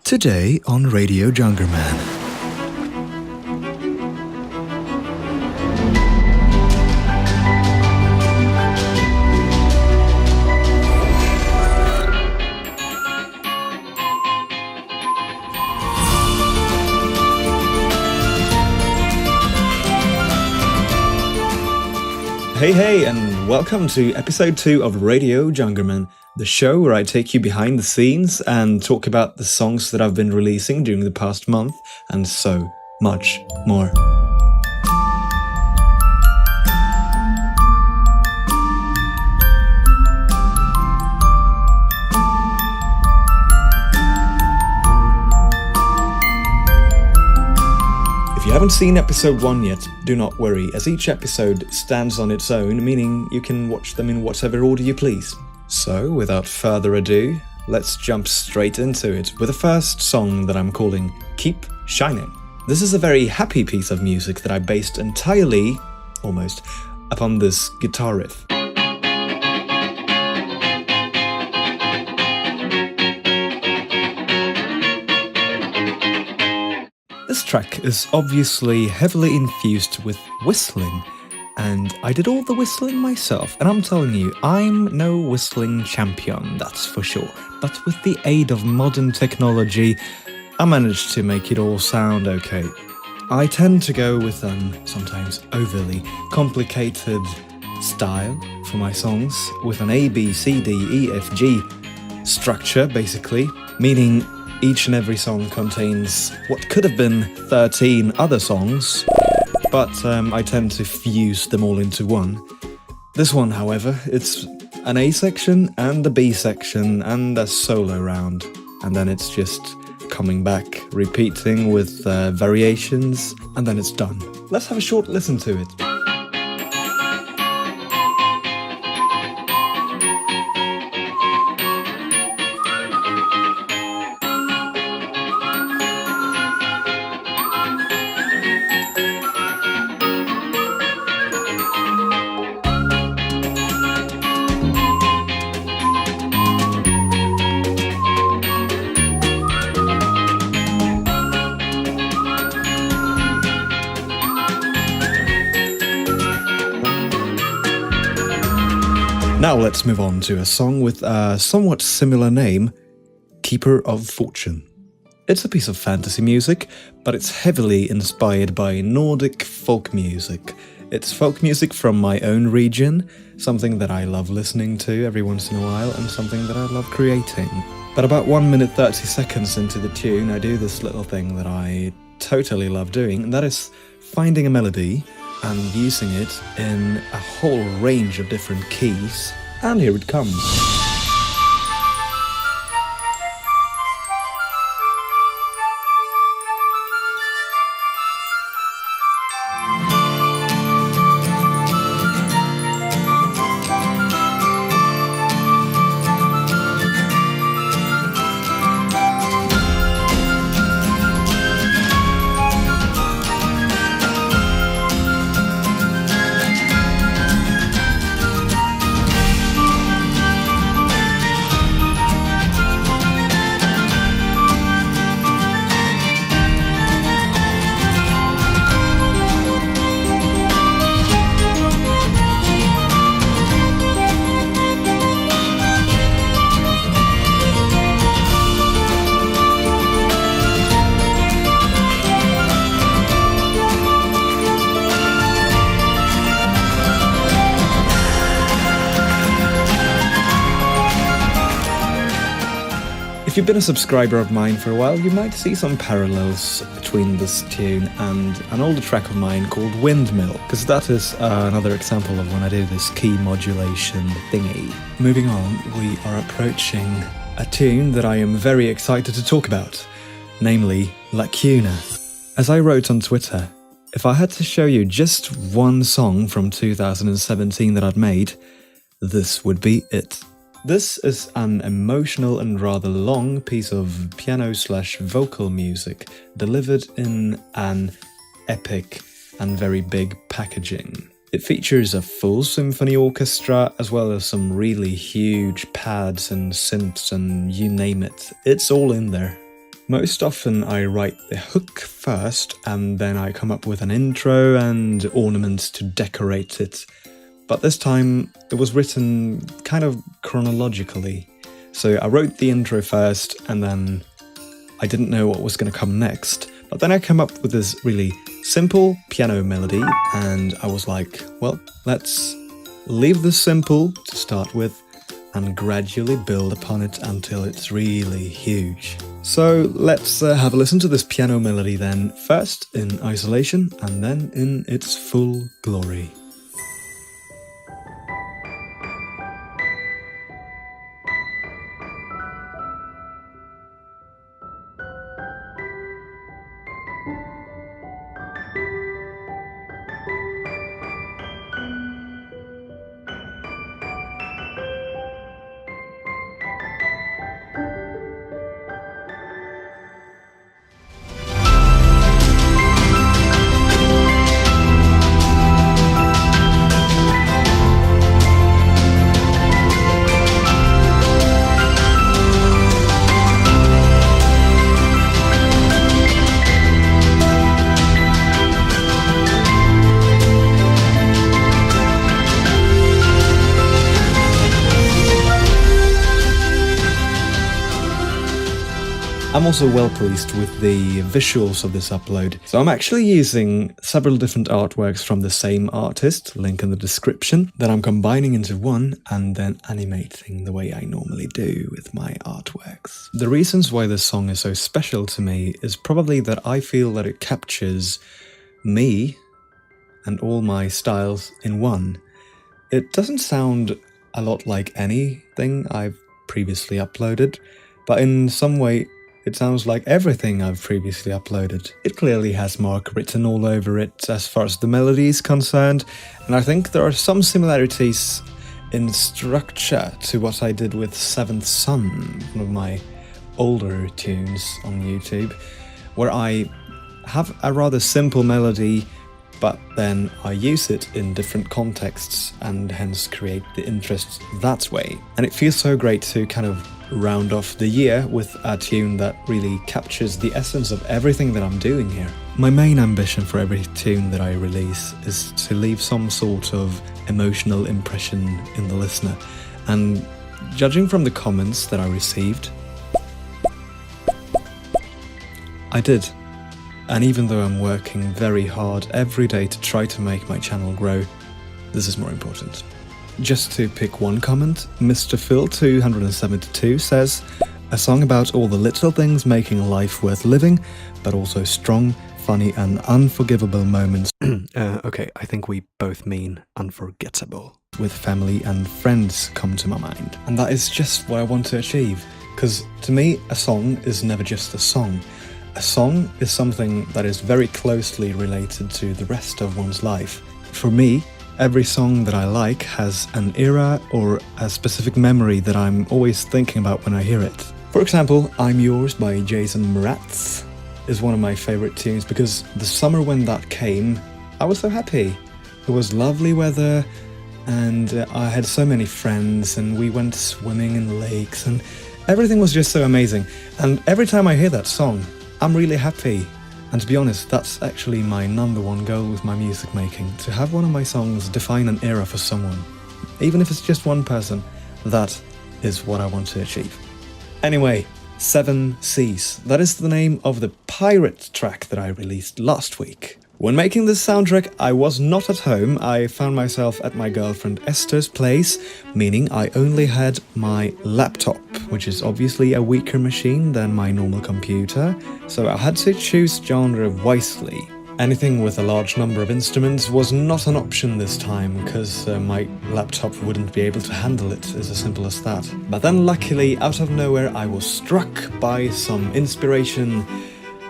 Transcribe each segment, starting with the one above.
Today on Radio Jungermann. Hey, and welcome to episode 2 of Radio Jungermann, the show where I take you behind the scenes and talk about the songs that I've been releasing during the past month, and so much more. If you haven't seen episode 1 yet, do not worry, as each episode stands on its own, meaning you can watch them in whatever order you please. So, without further ado, let's jump straight into it with the first song that I'm calling Keep Shining. This is a very happy piece of music that I based entirely, almost, upon this guitar riff. This track is obviously heavily infused with whistling, and I did all the whistling myself, and I'm telling you, I'm no whistling champion, that's for sure. But with the aid of modern technology, I managed to make it all sound okay. I tend to go with sometimes overly complicated style for my songs, with an A, B, C, D, E, F, G structure, basically, meaning each and every song contains what could have been 13 other songs, but I tend to fuse them all into one. This one, however, it's an A section and a B section and a solo round, and then it's just coming back, repeating with variations, and then it's done. Let's have a short listen to it. Now let's move on to a song with a somewhat similar name, Keeper of Fortune. It's a piece of fantasy music, but it's heavily inspired by Nordic folk music. It's folk music from my own region, something that I love listening to every once in a while, and something that I love creating. But about 1 minute 30 seconds into the tune, I do this little thing that I totally love doing, and that is finding a melody and using it in a whole range of different keys. And here it comes. If you've been a subscriber of mine for a while, you might see some parallels between this tune and an older track of mine called Windmill, because that is another example of when I do this key modulation thingy. Moving on, we are approaching a tune that I am very excited to talk about, namely Lacuna. As I wrote on Twitter, if I had to show you just one song from 2017 that I'd made, this would be it. This is an emotional and rather long piece of piano/vocal music delivered in an epic and very big packaging. It features a full symphony orchestra as well as some really huge pads and synths and you name it. It's all in there. Most often I write the hook first and then I come up with an intro and ornaments to decorate it. But this time it was written kind of chronologically. So I wrote the intro first and then I didn't know what was going to come next. But then I came up with this really simple piano melody and I was like, well, let's leave this simple to start with and gradually build upon it until it's really huge. So let's have a listen to this piano melody then, first in isolation and then in its full glory. I'm also well pleased with the visuals of this upload. So I'm actually using several different artworks from the same artist, link in the description, that I'm combining into one and then animating the way I normally do with my artworks. The reasons why this song is so special to me is probably that I feel that it captures me and all my styles in one. It doesn't sound a lot like anything I've previously uploaded, but in some way it sounds like everything I've previously uploaded. It clearly has Marc written all over it as far as the melody is concerned, and I think there are some similarities in structure to what I did with Seventh Son, one of my older tunes on YouTube, where I have a rather simple melody, but then I use it in different contexts and hence create the interest that way. And it feels so great to kind of round off the year with a tune that really captures the essence of everything that I'm doing here. My main ambition for every tune that I release is to leave some sort of emotional impression in the listener, and judging from the comments that I received, I did. And even though I'm working very hard every day to try to make my channel grow, this is more important. Just to pick one comment, Mr. Phil 272 says, a song about all the little things making life worth living, but also strong, funny and unforgivable moments. Okay, I think we both mean unforgettable. With family and friends come to my mind. And that is just what I want to achieve. Because to me, a song is never just a song. A song is something that is very closely related to the rest of one's life. For me, every song that I like has an era or a specific memory that I'm always thinking about when I hear it. For example, I'm Yours by Jason Mraz is one of my favorite tunes because the summer when that came, I was so happy. It was lovely weather and I had so many friends and we went swimming in lakes and everything was just so amazing. And every time I hear that song, I'm really happy. And to be honest, that's actually my #1 goal with my music making, to have one of my songs define an era for someone. Even if it's just one person, that is what I want to achieve. Anyway, 7 Seas. That is the name of the pirate track that I released last week. When making this soundtrack, I was not at home. I found myself at my girlfriend Esther's place, meaning I only had my laptop, which is obviously a weaker machine than my normal computer, so I had to choose genre wisely. Anything with a large number of instruments was not an option this time, because my laptop wouldn't be able to handle it, it's as simple as that. But then luckily, out of nowhere, I was struck by some inspiration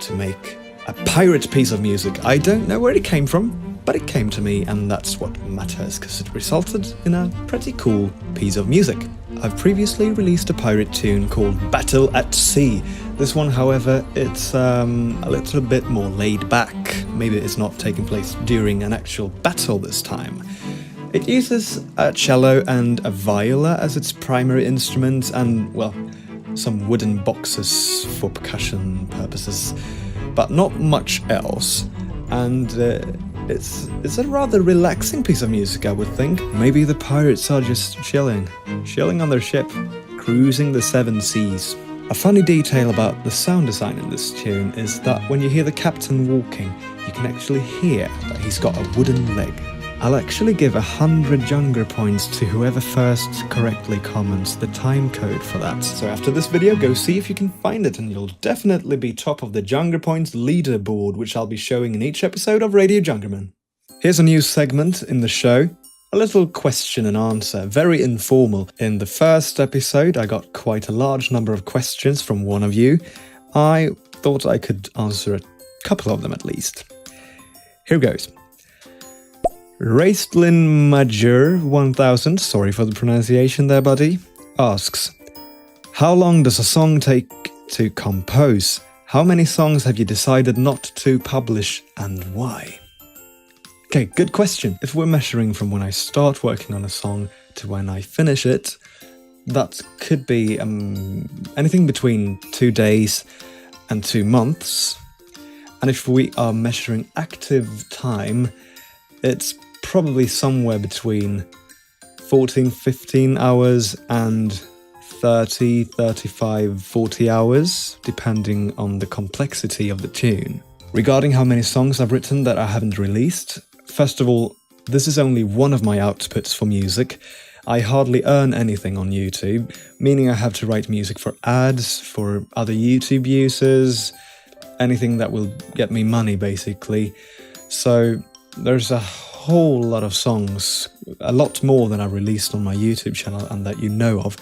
to make a pirate piece of music. I don't know where it came from, but it came to me, and that's what matters, because it resulted in a pretty cool piece of music. I've previously released a pirate tune called Battle at Sea. This one, however, it's a little bit more laid back. Maybe it's not taking place during an actual battle this time. It uses a cello and a viola as its primary instruments, and, well, some wooden boxes for percussion purposes, but not much else. And it's a rather relaxing piece of music, I would think. Maybe the pirates are just chilling on their ship, cruising the seven seas. A funny detail about the sound design in this tune is that when you hear the captain walking, you can actually hear that he's got a wooden leg. I'll actually give 100 Junger points to whoever first correctly comments the time code for that. So after this video, go see if you can find it, and you'll definitely be top of the Jungerpoints Leaderboard, which I'll be showing in each episode of Radio Jungermann. Here's a new segment in the show. A little question and answer, very informal. In the first episode, I got quite a large number of questions from one of you. I thought I could answer a couple of them at least. Here goes. Raistlin Major 1000, sorry for the pronunciation there, buddy, asks, how long does a song take to compose? How many songs have you decided not to publish and why? Okay, good question. If we're measuring from when I start working on a song to when I finish it, that could be anything between 2 days and 2 months. And if we are measuring active time, it's probably somewhere between 14, 15 hours and 30, 35, 40 hours, depending on the complexity of the tune. Regarding how many songs I've written that I haven't released, first of all, this is only one of my outputs for music. I hardly earn anything on YouTube, meaning I have to write music for ads, for other YouTube users, anything that will get me money basically. So there's a whole lot of songs, a lot more than I've released on my YouTube channel and that you know of,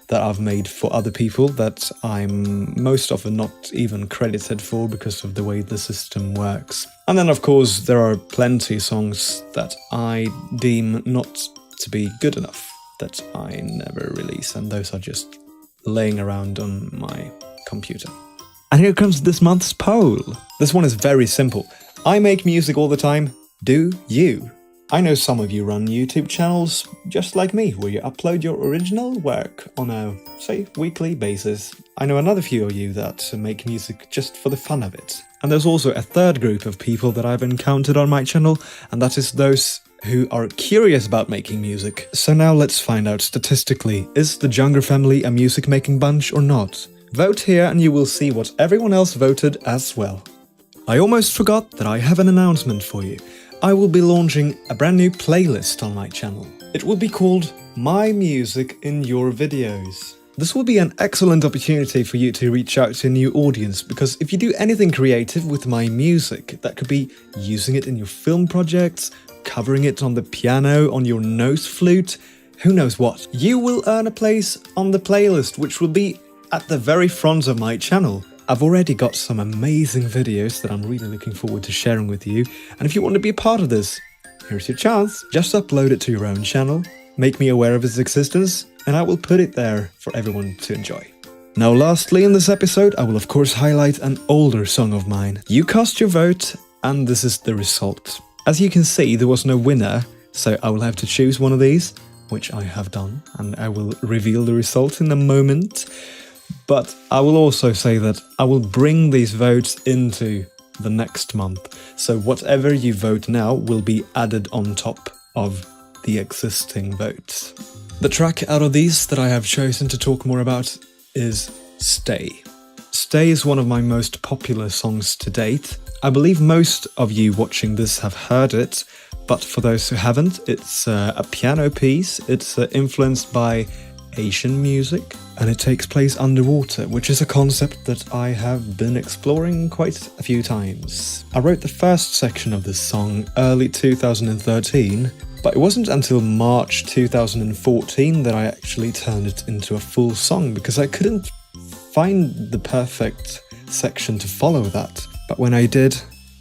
that I've made for other people that I'm most often not even credited for because of the way the system works. And then of course there are plenty of songs that I deem not to be good enough that I never release, and those are just laying around on my computer. And here comes this month's poll. This one is very simple. I make music all the time. Do you? I know some of you run YouTube channels just like me, where you upload your original work on a, say, weekly basis. I know another few of you that make music just for the fun of it. And there's also a third group of people that I've encountered on my channel, and that is those who are curious about making music. So now let's find out statistically, is the Junger family a music-making bunch or not? Vote here and you will see what everyone else voted as well. I almost forgot that I have an announcement for you. I will be launching a brand new playlist on my channel. It will be called My Music in Your Videos. This will be an excellent opportunity for you to reach out to a new audience, because if you do anything creative with my music, that could be using it in your film projects, covering it on the piano, on your nose flute, who knows what, you will earn a place on the playlist, which will be at the very front of my channel. I've already got some amazing videos that I'm really looking forward to sharing with you, and if you want to be a part of this, here's your chance. Just upload it to your own channel, make me aware of its existence, and I will put it there for everyone to enjoy. Now lastly in this episode, I will of course highlight an older song of mine. You cast your vote, and this is the result. As you can see, there was no winner, so I will have to choose one of these, which I have done, and I will reveal the result in a moment. But I will also say that I will bring these votes into the next month, so whatever you vote now will be added on top of the existing votes. The track out of these that I have chosen to talk more about is Stay. Stay is one of my most popular songs to date. I believe most of you watching this have heard it, but for those who haven't, it's a piano piece. It's influenced by Asian music, and it takes place underwater, which is a concept that I have been exploring quite a few times. I wrote the first section of this song early 2013, but it wasn't until March 2014 that I actually turned it into a full song, because I couldn't find the perfect section to follow that. But when I did,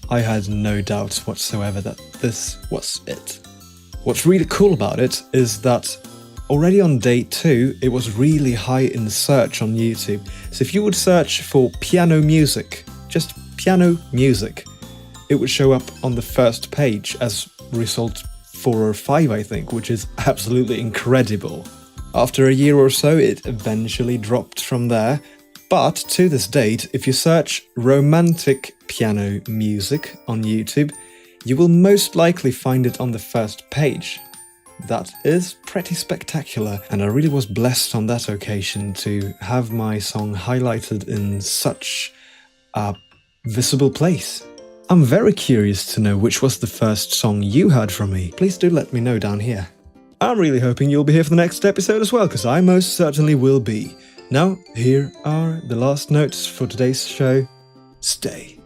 I had no doubt whatsoever that this was it. What's really cool about it is that already on day 2, it was really high in the search on YouTube. So if you would search for piano music, just piano music, it would show up on the first page as result 4 or 5, I think, which is absolutely incredible. After a year or so, it eventually dropped from there. But to this date, if you search romantic piano music on YouTube, you will most likely find it on the first page. That is pretty spectacular, and I really was blessed on that occasion to have my song highlighted in such a visible place. I'm very curious to know which was the first song you heard from me. Please do let me know down here. I'm really hoping you'll be here for the next episode as well, because I most certainly will be. Now, here are the last notes for today's show. Stay.